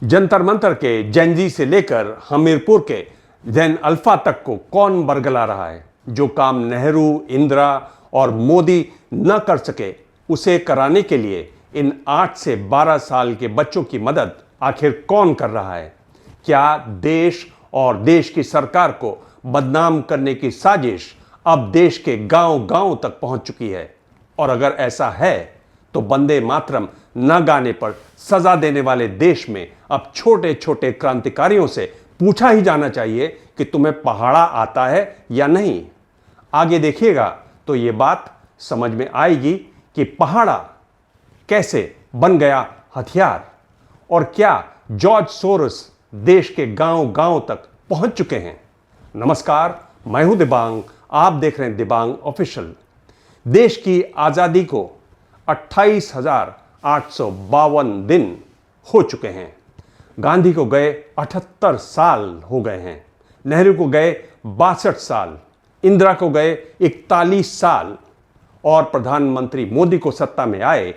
जंतर मंतर के जेनजी से लेकर हमीरपुर के जैन अल्फा तक को कौन बरगला रहा है? जो काम नेहरू, इंदिरा और मोदी न कर सके उसे कराने के लिए इन 8 से 12 साल के बच्चों की मदद आखिर कौन कर रहा है? क्या देश और देश की सरकार को बदनाम करने की साजिश अब देश के गांव-गांव तक पहुंच चुकी है? और अगर ऐसा है तो वंदे मातरम न गाने पर सजा देने वाले देश में अब छोटे छोटे क्रांतिकारियों से पूछा ही जाना चाहिए कि तुम्हें पहाड़ा आता है या नहीं। आगे देखिएगा तो यह बात समझ में आएगी कि पहाड़ा कैसे बन गया हथियार और क्या जॉर्ज सोरोस देश के गांव-गांव तक पहुंच चुके हैं। नमस्कार, मैं हूं दिबांग, आप देख रहे हैं दिबांग ऑफिशियल। देश की आजादी को 28,852 दिन हो चुके हैं। गांधी को गए 78 साल हो गए हैं, नेहरू को गए 62 साल, इंदिरा को गए 41 साल और प्रधानमंत्री मोदी को सत्ता में आए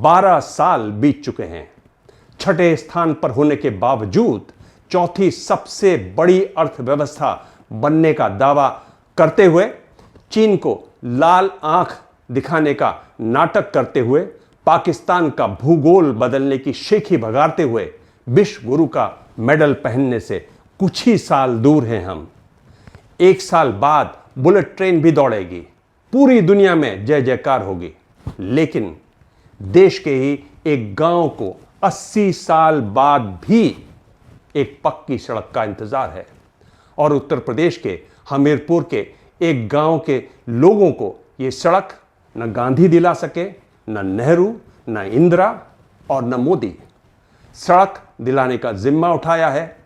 12 साल बीत चुके हैं। छठे स्थान पर होने के बावजूद चौथी सबसे बड़ी अर्थव्यवस्था बनने का दावा करते हुए, चीन को लाल आंख दिखाने का नाटक करते हुए, पाकिस्तान का भूगोल बदलने की शेखी भगाते हुए विश्व गुरु का मेडल पहनने से कुछ ही साल दूर हैं हम। 1 साल बाद बुलेट ट्रेन भी दौड़ेगी, पूरी दुनिया में जय जयकार होगी, लेकिन देश के ही एक गांव को 80 साल बाद भी एक पक्की सड़क का इंतजार है। और उत्तर प्रदेश के हमीरपुर के एक गांव के लोगों को यह सड़क न गांधी दिला सके, न नेहरू, न इंदिरा और न मोदी। सड़क दिलाने का जिम्मा उठाया है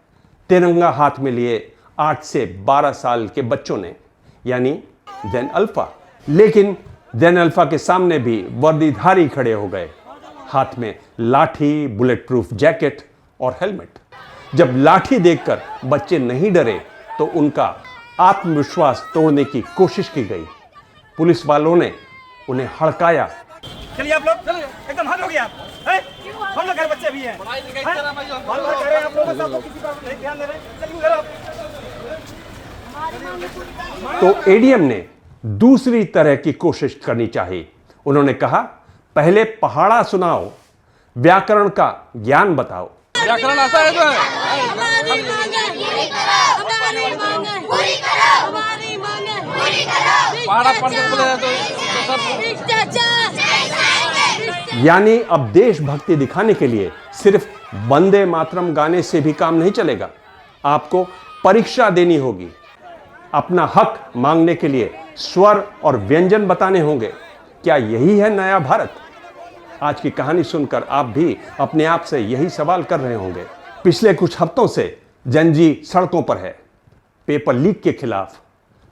तिरंगा हाथ में लिए 8 से 12 साल के बच्चों ने, यानी जैन अल्फा। लेकिन जैन अल्फा के सामने भी वर्दीधारी खड़े हो गए, हाथ में लाठी, बुलेट प्रूफ जैकेट और हेलमेट। जब लाठी देखकर बच्चे नहीं डरे तो उनका आत्मविश्वास तोड़ने की कोशिश की गई। पुलिस वालों ने उन्हें हड़काया। चलिए आप लोग, चलिए एकदम हाथ हो गया आप, हैं? हम लोग घर बच्चे भी हैं, आप लोगों से किसी पर नहीं ध्यान दे रहे, चलिए घर आप। तो एडीएम ने दूसरी तरह की कोशिश करनी चाहिए। उन्होंने कहा, पहले पहाड़ा सुनाओ, व्याकरण का ज्ञान बताओ। व्याकरण आता है तो पहाड़ा पढ़ के बोले तो यानी अब देशभक्ति दिखाने के लिए सिर्फ वंदे मातरम गाने से भी काम नहीं चलेगा, आपको परीक्षा देनी होगी। अपना हक मांगने के लिए स्वर और व्यंजन बताने होंगे। क्या यही है नया भारत? आज की कहानी सुनकर आप भी अपने आप से यही सवाल कर रहे होंगे। पिछले कुछ हफ्तों से जेनजी सड़कों पर है, पेपर लीक के खिलाफ,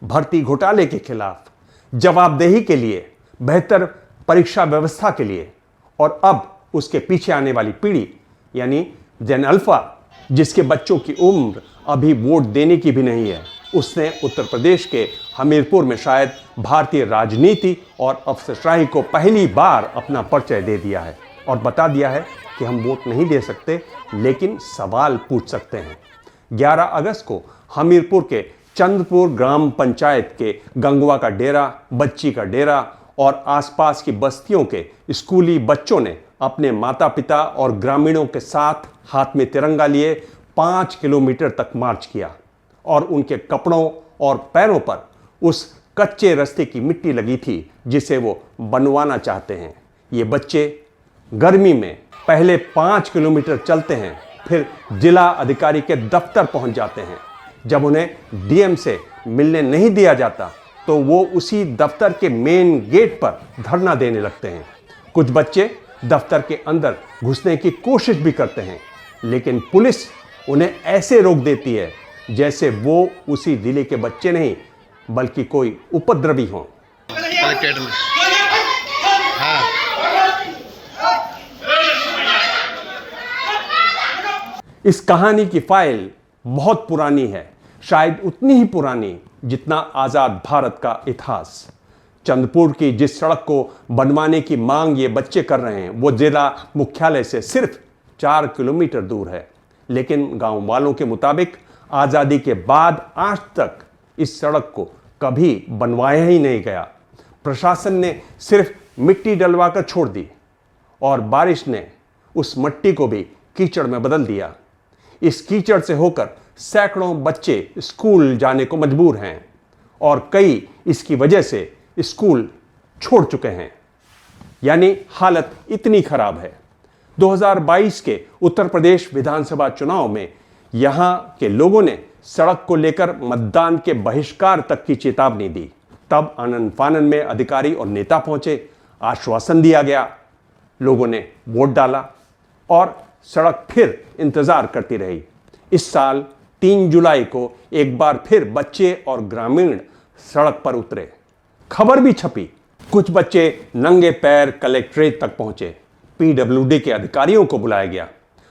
भर्ती घोटाले के खिलाफ, जवाबदेही के लिए, बेहतर परीक्षा व्यवस्था के लिए, और अब उसके पीछे आने वाली पीढ़ी यानी जैन अल्फा, जिसके बच्चों की उम्र अभी वोट देने की भी नहीं है, उसने उत्तर प्रदेश के हमीरपुर में शायद भारतीय राजनीति और अफसरशाही को पहली बार अपना परिचय दे दिया है और बता दिया है कि हम वोट नहीं दे सकते, लेकिन सवाल पूछ सकते हैं। 11 अगस्त को हमीरपुर के चंद्रपुर ग्राम पंचायत के गंगवा का डेरा, बच्ची का डेरा और आसपास की बस्तियों के स्कूली बच्चों ने अपने माता पिता और ग्रामीणों के साथ हाथ में तिरंगा लिए 5 किलोमीटर तक मार्च किया और उनके कपड़ों और पैरों पर उस कच्चे रास्ते की मिट्टी लगी थी जिसे वो बनवाना चाहते हैं। ये बच्चे गर्मी में पहले 5 किलोमीटर चलते हैं, फिर जिला अधिकारी के दफ्तर पहुंच जाते हैं। जब उन्हें डीएम से मिलने नहीं दिया जाता तो वो उसी दफ्तर के मेन गेट पर धरना देने लगते हैं। कुछ बच्चे दफ्तर के अंदर घुसने की कोशिश भी करते हैं, लेकिन पुलिस उन्हें ऐसे रोक देती है जैसे वो उसी जिले के बच्चे नहीं बल्कि कोई उपद्रवी हों। इस कहानी की फाइल बहुत पुरानी है, शायद उतनी ही पुरानी जितना आजाद भारत का इतिहास। चंद्रपुर की जिस सड़क को बनवाने की मांग ये बच्चे कर रहे हैं वो जिला मुख्यालय से सिर्फ 4 किलोमीटर दूर है। लेकिन गांव वालों के मुताबिक आज़ादी के बाद आज तक इस सड़क को कभी बनवाया ही नहीं गया। प्रशासन ने सिर्फ मिट्टी डलवा कर छोड़ दी और बारिश ने उस मिट्टी को भी कीचड़ में बदल दिया। इस कीचड़ से होकर सैकड़ों बच्चे स्कूल जाने को मजबूर हैं और कई इसकी वजह से स्कूल छोड़ चुके हैं। यानी हालत इतनी खराब है। 2022 के उत्तर प्रदेश विधानसभा चुनाव में यहां के लोगों ने सड़क को लेकर मतदान के बहिष्कार तक की चेतावनी दी। तब आनन फानन में अधिकारी और नेता पहुंचे, आश्वासन दिया गया, लोगों ने वोट डाला और सड़क फिर इंतजार करती रही। इस साल 3 जुलाई को एक बार फिर बच्चे और ग्रामीण सड़क पर उतरे। खबर भी छपी। कुछ बच्चे नंगे पैर कलेक्ट्रेट तक पहुंचे। पीडब्ल्यूडी के अधिकारियों को बुलाया गया।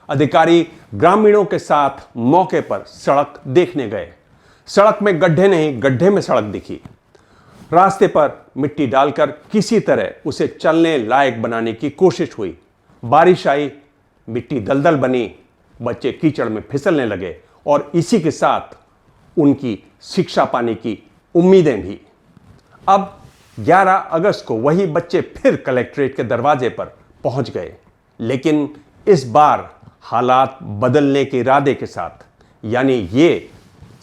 अधिकारी ग्रामीणों के साथ मौके पर सड़क देखने गए। सड़क में गड्ढे नहीं, गड्ढे में सड़क दिखी। रास्ते पर मिट्टी डालकर किसी तरह उसे चलने लायक बनाने की कोशिश हुई। बारिश आई, मिट्टी दलदल बनी, बच्चे कीचड़ में फिसलने लगे और इसी के साथ उनकी शिक्षा पाने की उम्मीदें भी। अब 11 अगस्त को वही बच्चे फिर कलेक्ट्रेट के दरवाजे पर पहुंच गए, लेकिन इस बार हालात बदलने के इरादे के साथ। यानी ये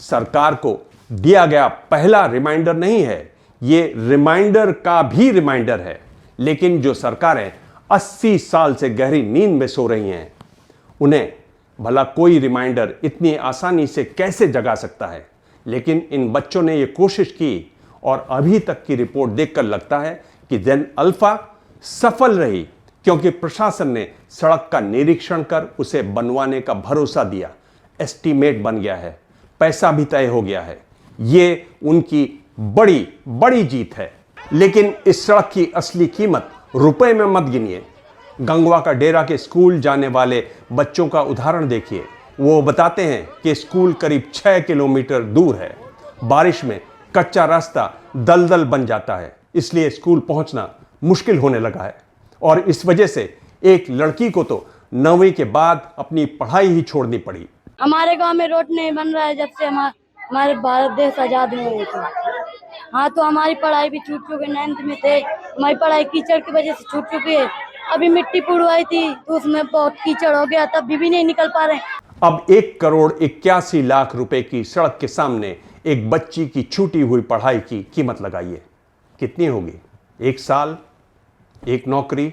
सरकार को दिया गया पहला रिमाइंडर नहीं है, ये रिमाइंडर का भी रिमाइंडर है। लेकिन जो सरकारें 80 साल से गहरी नींद में सो रही हैं, उन्हें भला कोई रिमाइंडर इतनी आसानी से कैसे जगा सकता है। लेकिन इन बच्चों ने ये कोशिश की और अभी तक की रिपोर्ट देखकर लगता है कि जेन अल्फा सफल रही, क्योंकि प्रशासन ने सड़क का निरीक्षण कर उसे बनवाने का भरोसा दिया। एस्टीमेट बन गया है, पैसा भी तय हो गया है। ये उनकी बड़ी बड़ी जीत है। लेकिन इस सड़क की असली कीमत रुपए में मत गिनिए। गंगवा का डेरा के स्कूल जाने वाले बच्चों का उदाहरण देखिए। वो बताते हैं कि स्कूल करीब 6 किलोमीटर दूर है। बारिश में कच्चा रास्ता दलदल बन जाता है, इसलिए स्कूल पहुंचना मुश्किल होने लगा है। और इस वजह से एक लड़की को तो 9वीं के बाद अपनी पढ़ाई ही छोड़नी पड़ी। हमारे गांव में रोड नहीं बन रहा है जब से हमारे भारत देश आजाद हुए थे। हाँ, तो हमारी पढ़ाई भी छूट चुकी। 9th में थे, हमारी पढ़ाई कीचड़ की वजह से छूट चुकी है। अभी मिट्टी पुड़वाई थी तो उसमें बहुत कीचड़ हो गया, तब भी नहीं निकल पा रहे। अब 1,81,00,000 रुपए की सड़क के सामने एक बच्ची की छूटी हुई पढ़ाई की कीमत लगाइए, कितनी होगी? 1 साल, एक नौकरी,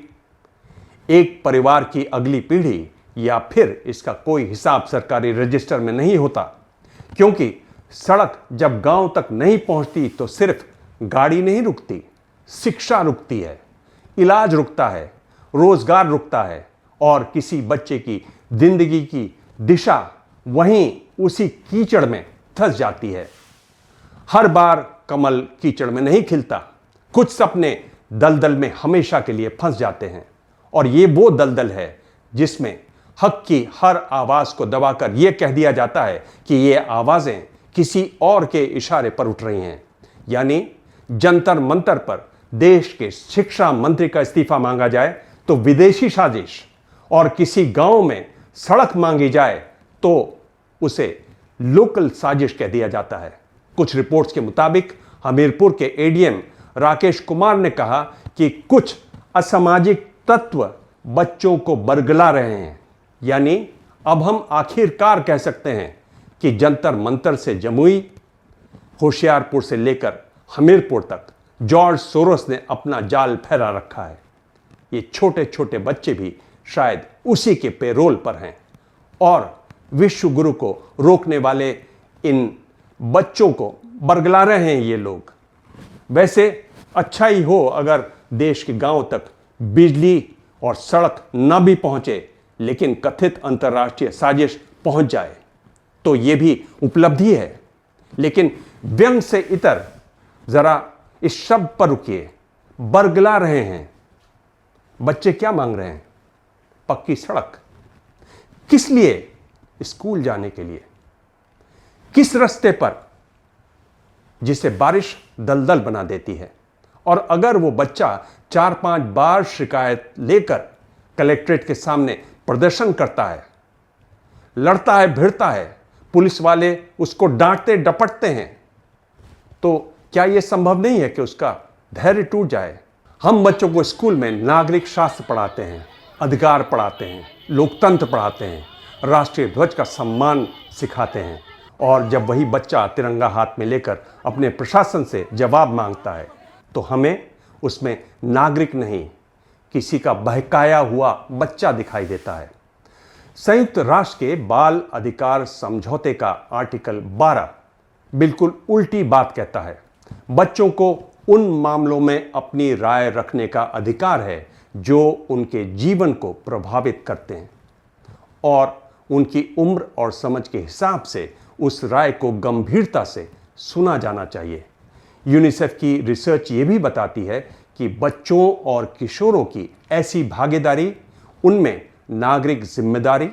एक परिवार की अगली पीढ़ी, या फिर इसका कोई हिसाब सरकारी रजिस्टर में नहीं होता। क्योंकि सड़क जब गांव तक नहीं पहुंचती तो सिर्फ गाड़ी नहीं रुकती, शिक्षा रुकती है, इलाज रुकता है, रोजगार रुकता है और किसी बच्चे की जिंदगी की दिशा वहीं उसी कीचड़ में धंस जाती है। हर बार कमल कीचड़ में नहीं खिलता। कुछ सपने दलदल में हमेशा के लिए फंस जाते हैं और ये वो दलदल है जिसमें हक की हर आवाज को दबाकर यह कह दिया जाता है कि ये आवाजें किसी और के इशारे पर उठ रही हैं। यानी जंतर मंतर पर देश के शिक्षा मंत्री का इस्तीफा मांगा जाए तो विदेशी साजिश, और किसी गांव में सड़क मांगी जाए तो उसे लोकल साजिश कह दिया जाता है। कुछ रिपोर्ट्स के मुताबिक हमीरपुर के एडीएम राकेश कुमार ने कहा कि कुछ असामाजिक तत्व बच्चों को बरगला रहे हैं। यानी अब हम आखिरकार कह सकते हैं कि जंतर मंतर से जमुई, होशियारपुर से लेकर हमीरपुर तक जॉर्ज सोरोस ने अपना जाल फैला रखा है। ये छोटे छोटे बच्चे भी शायद उसी के पेरोल पर हैं और विश्व गुरु को रोकने वाले इन बच्चों को बरगला रहे हैं ये लोग। वैसे अच्छा ही हो अगर देश के गांव तक बिजली और सड़क न भी पहुंचे, लेकिन कथित अंतर्राष्ट्रीय साजिश पहुंच जाए तो यह भी उपलब्धि है। लेकिन व्यंग से इतर जरा इस शब्द पर रुकिए। बरगला रहे हैं, बच्चे क्या मांग रहे हैं? पक्की सड़क। किस लिए? स्कूल जाने के लिए। किस रास्ते पर? जिसे बारिश दलदल बना देती है। और अगर वो बच्चा 4-5 बार शिकायत लेकर कलेक्ट्रेट के सामने प्रदर्शन करता है, लड़ता है, भिड़ता है, पुलिस वाले उसको डांटते डपटते हैं, तो क्या यह संभव नहीं है कि उसका धैर्य टूट जाए? हम बच्चों को स्कूल में नागरिक शास्त्र पढ़ाते हैं, अधिकार पढ़ाते हैं, लोकतंत्र पढ़ाते हैं, राष्ट्रीय ध्वज का सम्मान सिखाते हैं, और जब वही बच्चा तिरंगा हाथ में लेकर अपने प्रशासन से जवाब मांगता है तो हमें उसमें नागरिक नहीं, किसी का बहकाया हुआ बच्चा दिखाई देता है। संयुक्त राष्ट्र के बाल अधिकार समझौते का आर्टिकल 12 बिल्कुल उल्टी बात कहता है। बच्चों को उन मामलों में अपनी राय रखने का अधिकार है जो उनके जीवन को प्रभावित करते हैं, और उनकी उम्र और समझ के हिसाब से उस राय को गंभीरता से सुना जाना चाहिए। यूनिसेफ की रिसर्च ये भी बताती है कि बच्चों और किशोरों की ऐसी भागीदारी उनमें नागरिक जिम्मेदारी,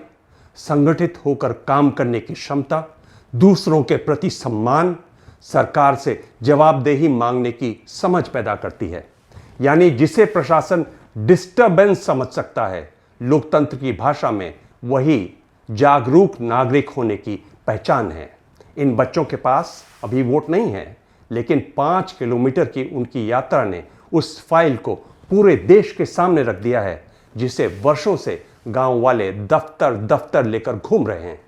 संगठित होकर काम करने की क्षमता, दूसरों के प्रति सम्मान, सरकार से जवाबदेही मांगने की समझ पैदा करती है। यानी जिसे प्रशासन डिस्टर्बेंस समझ सकता है, लोकतंत्र की भाषा में वही जागरूक नागरिक होने की पहचान है। इन बच्चों के पास अभी वोट नहीं है, लेकिन 5 किलोमीटर की उनकी यात्रा ने उस फाइल को पूरे देश के सामने रख दिया है, जिसे वर्षों से गांव वाले दफ्तर दफ्तर लेकर घूम रहे हैं।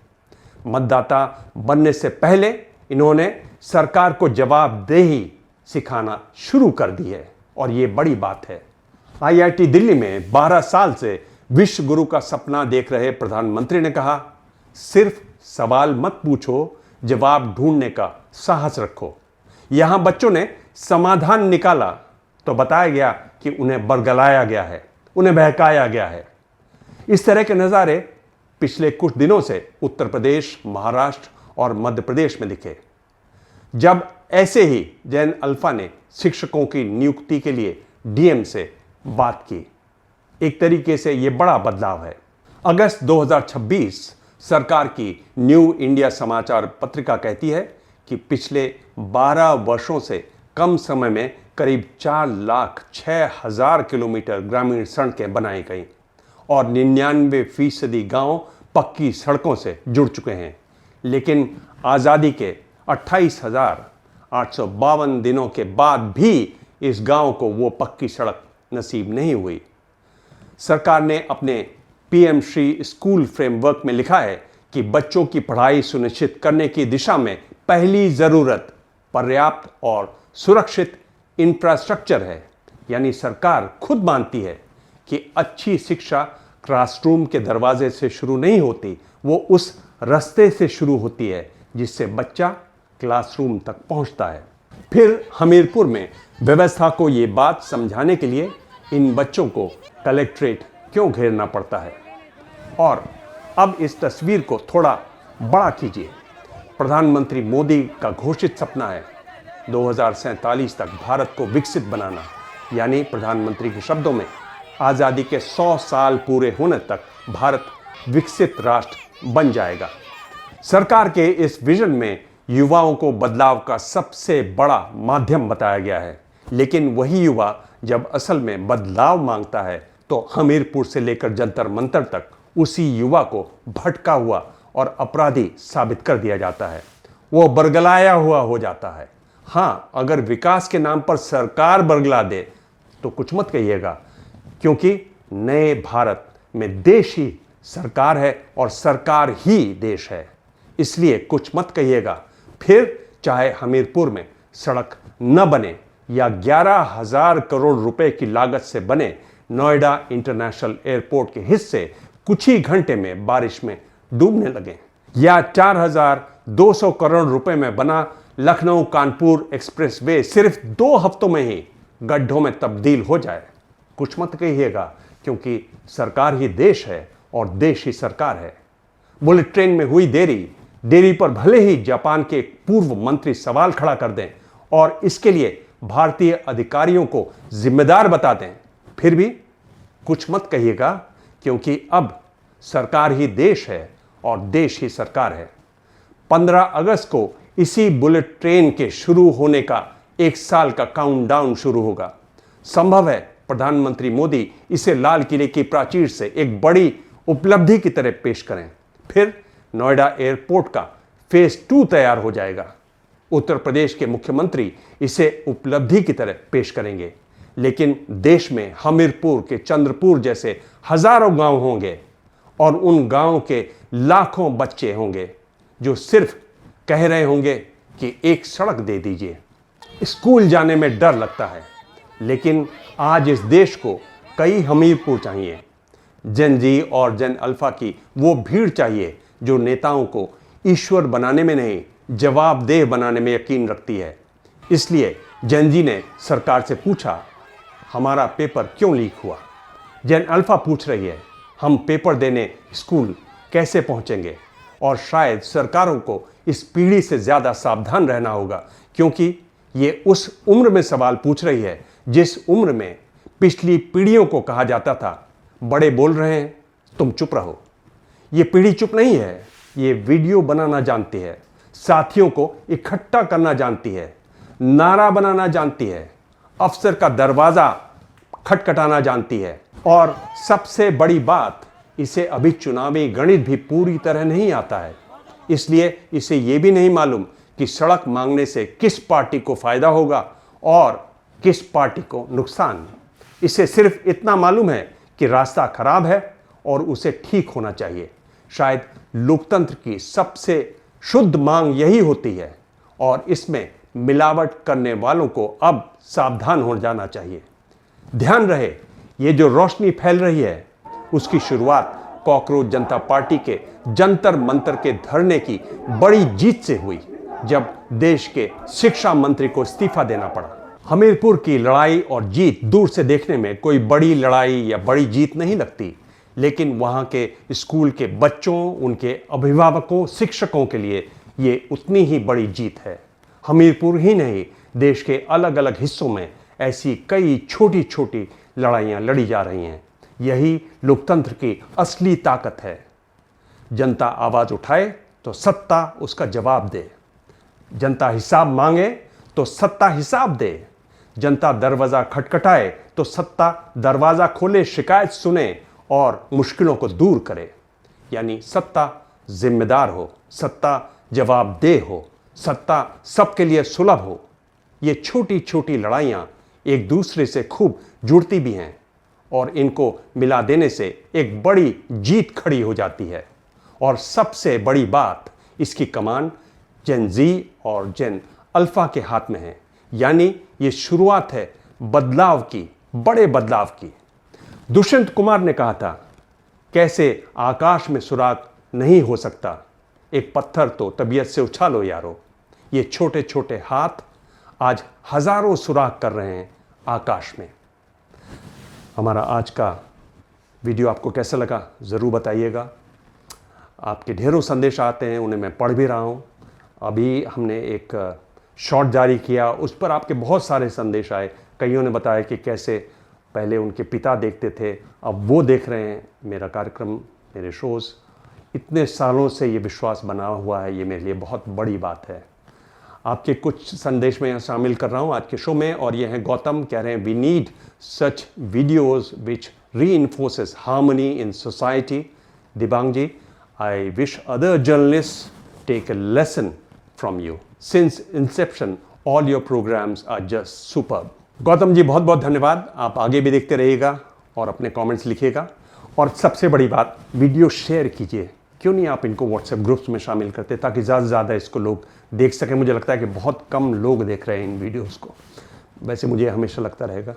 मतदाता बनने से पहले इन्होंने सरकार को जवाबदेही सिखाना शुरू कर दी है, और ये बड़ी बात है। IIT दिल्ली में 12 साल से विश्व गुरु का सपना देख रहे प्रधानमंत्री ने कहा, सिर्फ सवाल मत पूछो, जवाब ढूंढने का साहस रखो। यहां बच्चों ने समाधान निकाला तो बताया गया कि उन्हें बरगलाया गया है, उन्हें बहकाया गया है। इस तरह के नज़ारे पिछले कुछ दिनों से उत्तर प्रदेश, महाराष्ट्र और मध्य प्रदेश में दिखे, जब ऐसे ही जैन अल्फा ने शिक्षकों की नियुक्ति के लिए DM से बात की। एक तरीके से यह बड़ा बदलाव है। अगस्त 2026 सरकार की न्यू इंडिया समाचार पत्रिका कहती है कि पिछले 12 वर्षों से कम समय में करीब 4,06,000 किलोमीटर ग्रामीण सड़कें बनाई गई और 99% गांव पक्की सड़कों से जुड़ चुके हैं। लेकिन आज़ादी के 28,852 दिनों के बाद भी इस गांव को वो पक्की सड़क नसीब नहीं हुई। सरकार ने अपने PM श्री स्कूल फ्रेमवर्क में लिखा है कि बच्चों की पढ़ाई सुनिश्चित करने की दिशा में पहली जरूरत पर्याप्त और सुरक्षित इंफ्रास्ट्रक्चर है। यानी सरकार खुद मानती है कि अच्छी शिक्षा क्लासरूम के दरवाजे से शुरू नहीं होती, वो उस रास्ते से शुरू होती है जिससे बच्चा क्लासरूम तक पहुंचता है। फिर हमीरपुर में व्यवस्था को ये बात समझाने के लिए इन बच्चों को कलेक्ट्रेट क्यों घेरना पड़ता है। और अब इस तस्वीर को थोड़ा बड़ा कीजिए। प्रधानमंत्री मोदी का घोषित सपना है 2047 तक भारत को विकसित बनाना। यानी प्रधानमंत्री के शब्दों में आज़ादी के 100 साल पूरे होने तक भारत विकसित राष्ट्र बन जाएगा। सरकार के इस विजन में युवाओं को बदलाव का सबसे बड़ा माध्यम बताया गया है। लेकिन वही युवा जब असल में बदलाव मांगता है तो हमीरपुर से लेकर जंतर मंतर तक उसी युवा को भटका हुआ और अपराधी साबित कर दिया जाता है। वो बरगलाया हुआ हो जाता है। हाँ, अगर विकास के नाम पर सरकार बरगला दे तो कुछ मत कहिएगा, क्योंकि नए भारत में देश ही सरकार है और सरकार ही देश है। इसलिए कुछ मत कहिएगा। फिर चाहे हमीरपुर में सड़क न बने या 11,000 करोड़ रुपए की लागत से बने नोएडा इंटरनेशनल एयरपोर्ट के हिस्से कुछ ही घंटे में बारिश में डूबने लगे, या 4,200 करोड़ रुपए में बना लखनऊ कानपुर एक्सप्रेसवे सिर्फ 2 हफ्तों में ही गड्ढों में तब्दील हो जाए। कुछ मत कहिएगा, क्योंकि सरकार ही देश है और देश ही सरकार है। बुलेट ट्रेन में हुई देरी पर भले ही जापान के पूर्व मंत्री सवाल खड़ा कर दें और इसके लिए भारतीय अधिकारियों को जिम्मेदार बता दें, फिर भी कुछ मत कहिएगा, क्योंकि अब सरकार ही देश है और देश ही सरकार है। 15 अगस्त को इसी बुलेट ट्रेन के शुरू होने का 1 साल का काउंटडाउन शुरू होगा। संभव है प्रधानमंत्री मोदी इसे लाल किले की प्राचीर से एक बड़ी उपलब्धि की तरह पेश करें। फिर नोएडा एयरपोर्ट का फेज 2 तैयार हो जाएगा। उत्तर प्रदेश के मुख्यमंत्री इसे उपलब्धि की तरह पेश करेंगे, लेकिन देश में हमीरपुर के चंद्रपुर जैसे हजारों गांव होंगे और उन गांव के लाखों बच्चे होंगे जो सिर्फ कह रहे होंगे कि एक सड़क दे दीजिए। स्कूल जाने में डर लगता है, लेकिन आज इस देश को कई हमीरपुर चाहिए। जेन जी और जेन अल्फा की वो भीड़ चाहिए जो नेताओं को ईश्वर बनाने में नहीं, जवाबदेह बनाने में यकीन रखती है। इसलिए जेन जी ने सरकार से पूछा, हमारा पेपर क्यों लीक हुआ? जेन अल्फा पूछ रही है, हम पेपर देने स्कूल कैसे पहुंचेंगे? और शायद सरकारों को इस पीढ़ी से ज़्यादा सावधान रहना होगा, क्योंकि ये उस उम्र में सवाल पूछ रही है जिस उम्र में पिछली पीढ़ियों को कहा जाता था, बड़े बोल रहे हैं तुम चुप रहो। ये पीढ़ी चुप नहीं है, ये वीडियो बनाना जानती है, साथियों को इकट्ठा करना जानती है, नारा बनाना जानती है, अफसर का दरवाजा खटखटाना जानती है, और सबसे बड़ी बात, इसे अभी चुनावी गणित भी पूरी तरह नहीं आता है। इसलिए इसे ये भी नहीं मालूम कि सड़क मांगने से किस पार्टी को फायदा होगा और किस पार्टी को नुकसान। इसे सिर्फ इतना मालूम है कि रास्ता खराब है और उसे ठीक होना चाहिए। शायद लोकतंत्र की सबसे शुद्ध मांग यही होती है और इसमें मिलावट करने वालों को अब सावधान हो जाना चाहिए। ध्यान रहे, ये जो रोशनी फैल रही है उसकी शुरुआत कॉकरोच जनता पार्टी के जंतर मंतर के धरने की बड़ी जीत से हुई, जब देश के शिक्षा मंत्री को इस्तीफा देना पड़ा। हमीरपुर की लड़ाई और जीत दूर से देखने में कोई बड़ी लड़ाई या बड़ी जीत नहीं लगती, लेकिन वहाँ के स्कूल के बच्चों, उनके अभिभावकों, शिक्षकों के लिए ये उतनी ही बड़ी जीत है। हमीरपुर ही नहीं, देश के अलग अलग हिस्सों में ऐसी कई छोटी छोटी लड़ाइयाँ लड़ी जा रही हैं। यही लोकतंत्र की असली ताकत है। जनता आवाज़ उठाए तो सत्ता उसका जवाब दे, जनता हिसाब मांगे तो सत्ता हिसाब दे, जनता दरवाज़ा खटखटाए तो सत्ता दरवाज़ा खोले, शिकायत सुने और मुश्किलों को दूर करे। यानी सत्ता जिम्मेदार हो, सत्ता जवाबदेह हो, सत्ता सबके लिए सुलभ हो। ये छोटी छोटी लड़ाइयाँ एक दूसरे से खूब जुड़ती भी हैं और इनको मिला देने से एक बड़ी जीत खड़ी हो जाती है। और सबसे बड़ी बात, इसकी कमान जेन जी और जेन अल्फा के हाथ में है। यानी ये शुरुआत है बदलाव की, बड़े बदलाव की। दुष्यंत कुमार ने कहा था, कैसे आकाश में सुराग नहीं हो सकता, एक पत्थर तो तबीयत से उछालो यारो। ये छोटे छोटे हाथ आज हजारों सुराग कर रहे हैं आकाश में। हमारा आज का वीडियो आपको कैसा लगा ज़रूर बताइएगा। आपके ढेरों संदेश आते हैं, उन्हें मैं पढ़ भी रहा हूँ। अभी हमने एक शॉर्ट जारी किया, उस पर आपके बहुत सारे संदेश आए। कईयों ने बताया कि कैसे पहले उनके पिता देखते थे, अब वो देख रहे हैं मेरा कार्यक्रम, मेरे शोज़। इतने सालों से ये विश्वास बना हुआ है, ये मेरे लिए बहुत बड़ी बात है। आपके कुछ संदेश मैं यहाँ शामिल कर रहा हूँ आज के शो में, और ये हैं गौतम, कह रहे हैं we need such videos which reinforces harmony in society. Dibang ji, I wish other journalists take a lesson from you. Since inception, all your programs are just superb. Gautam ji बहुत बहुत धन्यवाद। आप आगे भी देखते रहिएगा और अपने कमेंट्स लिखिएगा। और सबसे बड़ी बात, वीडियो शेयर कीजिए। क्यों नहीं आप इनको व्हाट्सएप ग्रुप्स में शामिल करते, ताकि ज़्यादा से ज़्यादा इसको लोग देख सकें। मुझे लगता है कि बहुत कम लोग देख रहे हैं इन वीडियोज़ को, वैसे मुझे हमेशा लगता रहेगा।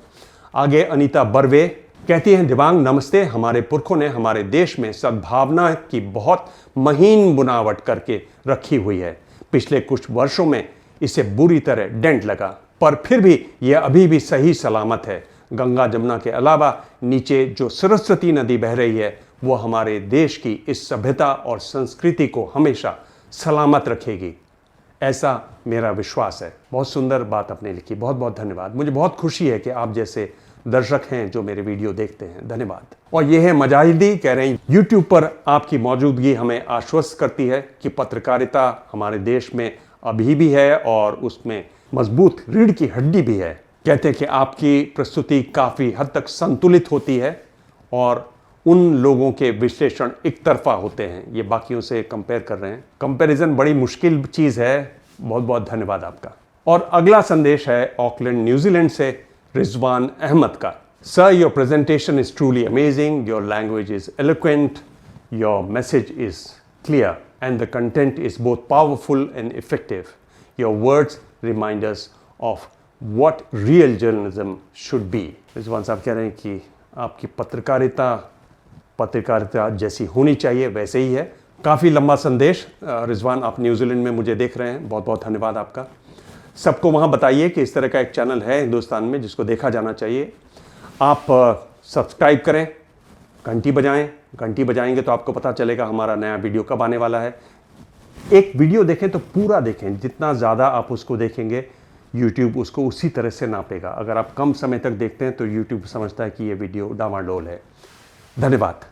आगे अनीता बर्वे कहती हैं, दिबांग नमस्ते, हमारे पुरखों ने हमारे देश में सद्भावना की बहुत महीन बुनावट करके रखी हुई है। पिछले कुछ वर्षों में इसे बुरी तरह डेंट लगा, पर फिर भी यह अभी भी सही सलामत है। गंगा जमुना के अलावा नीचे जो सरस्वती नदी बह रही है, वो हमारे देश की इस सभ्यता और संस्कृति को हमेशा सलामत रखेगी, ऐसा मेरा विश्वास है। बहुत सुंदर बात आपने लिखी, बहुत बहुत धन्यवाद। मुझे बहुत खुशी है कि आप जैसे दर्शक हैं जो मेरे वीडियो देखते हैं, धन्यवाद। और ये है मजाहिदी, कह रहे हैं YouTube पर आपकी मौजूदगी हमें आश्वस्त करती है कि पत्रकारिता हमारे देश में अभी भी है और उसमें मजबूत रीढ़ की हड्डी भी है। कहते हैं कि आपकी प्रस्तुति काफ़ी हद तक संतुलित होती है और उन लोगों के विश्लेषण एक तरफा होते हैं, ये बाकियों से कंपेयर कर रहे हैं। कंपैरिजन बड़ी मुश्किल चीज़ है। बहुत बहुत धन्यवाद आपका। और अगला संदेश है ऑकलैंड न्यूजीलैंड से रिजवान अहमद का। Sir, your presentation is truly amazing, your language is eloquent, your message is clear and the content is both powerful and effective. Your words remind us of what real journalism should be. Rizwan साहब कह रहे हैं कि आपकी पत्रकारिता जैसी होनी चाहिए वैसे ही है। काफ़ी लंबा संदेश। रिजवान, आप न्यूजीलैंड में मुझे देख रहे हैं, बहुत बहुत धन्यवाद आपका। सबको वहाँ बताइए कि इस तरह का एक चैनल है हिंदुस्तान में जिसको देखा जाना चाहिए। आप सब्सक्राइब करें, घंटी बजाएं। घंटी बजाएंगे तो आपको पता चलेगा हमारा नया वीडियो कब आने वाला है। एक वीडियो देखें तो पूरा देखें, जितना ज़्यादा आप उसको देखेंगे YouTube उसको उसी तरह से नापेगा। अगर आप कम समय तक देखते हैं तो YouTube समझता है कि ये वीडियो डामाडोल है। धन्यवाद।